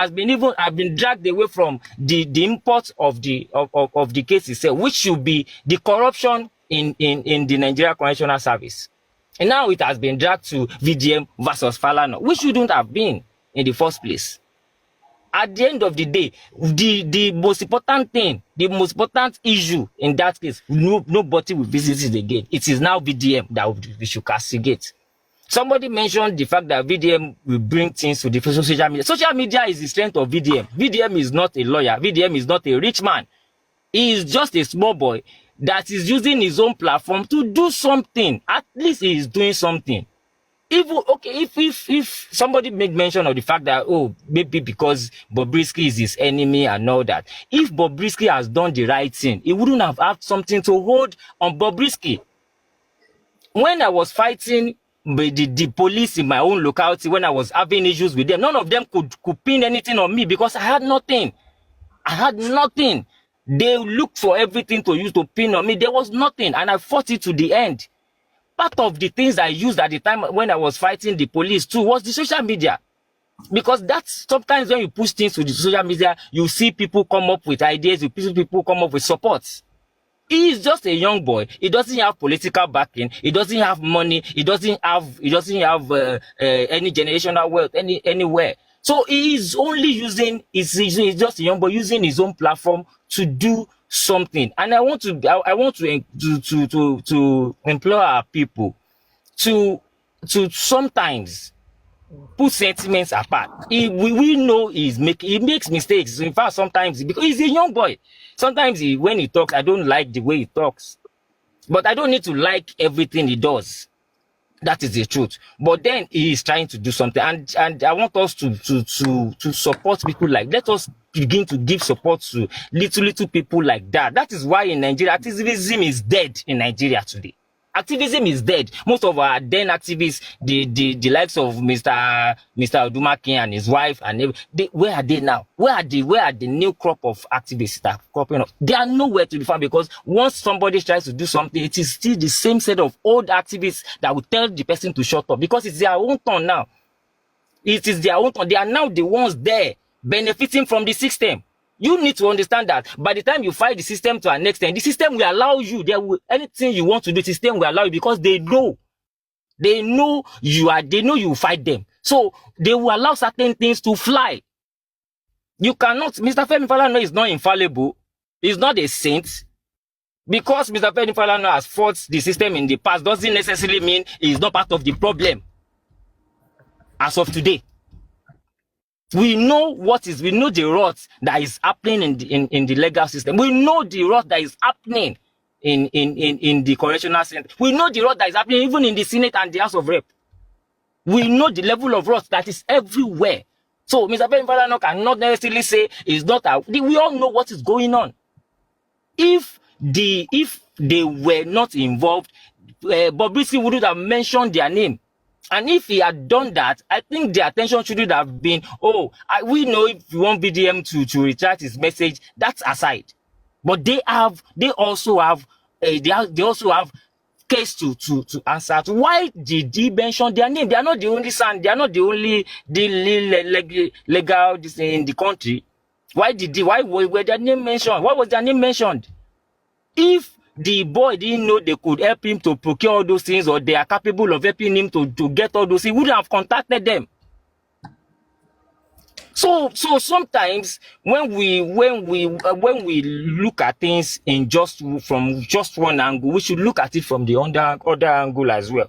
dragged away from the import of the case itself, which should be the corruption in the Nigeria Correctional Service. And now it has been dragged to VDM versus Falana, which shouldn't have been in the first place. At the end of the day, the most important thing, the most important issue in that case, nobody will visit it again. It is now VDM that we should castigate. Somebody mentioned the fact that VDM will bring things to the social media. Social media is the strength of VDM. VDM is not a lawyer. VDM is not a rich man. He is just a small boy that is using his own platform to do something. At least he is doing something. If somebody make mention of the fact that, maybe because Bobrisky is his enemy and all that, if Bobrisky has done the right thing, he wouldn't have had something to hold on Bobrisky. When I was fighting the police in my own locality, when I was having issues with them, none of them could pin anything on me because I had nothing. They looked for everything to use to pin on me. There was nothing, and I fought it to the end. Part of the things I used at the time when I was fighting the police too was the social media. Because that's sometimes when you push things to the social media, you see people come up with ideas, you see people come up with support. He is just a young boy. He doesn't have political backing. He doesn't have money. He doesn't have any generational wealth anywhere. So he is only he's just a young boy using his own platform to do something. And I want to implore our people to sometimes put sentiments apart. We know he makes mistakes. In fact, sometimes because he's a young boy, sometimes when he talks, I don't like the way he talks. But I don't need to like everything he does. That is the truth. But then he is trying to do something, and I want us to support people let us begin to give support to little people like that. That is why in Nigeria, activism is dead in Nigeria today. Activism is dead. Most of our then activists, the likes of Mr. Odumaki and his wife, where are they now? Where are the new crop of activists that are cropping up? They are nowhere to be found, because once somebody tries to do something, it is still the same set of old activists that will tell the person to shut up, because it's their own turn now. It is their own turn. They are now the ones there benefiting from the system. You need to understand that by the time you fight the system to an extent, the system will allow you. Anything you want to do, the system will allow you, because they know you fight them. So they will allow certain things to fly. You cannot, Mr. Falana is not infallible. He's not a saint. Because Mr. Falana has fought the system in the past doesn't necessarily mean he's not part of the problem. As of today, we know the rot that is happening in the legal system. We know the rot that is happening in the correctional center. We know the rot that is happening even in the Senate and the House of Rep. We know the level of rot that is everywhere. So Mr. Falana cannot necessarily say it's not. We all know what is going on. If they were not involved, Bobrisky wouldn't have mentioned their name. And if he had done that, I think the attention shouldn't have been, we know if you want VDM to retract his message, that's aside. But they also have case to answer to. Why did he mention their name? They are not the only son. They are not the only legal this in the country. Why were their name mentioned? Why was their name mentioned? If the boy didn't know they could help him to procure all those things, or they are capable of helping him to get all those things, he wouldn't have contacted them. So sometimes when we look at things in from just one angle, we should look at it from the other angle as well.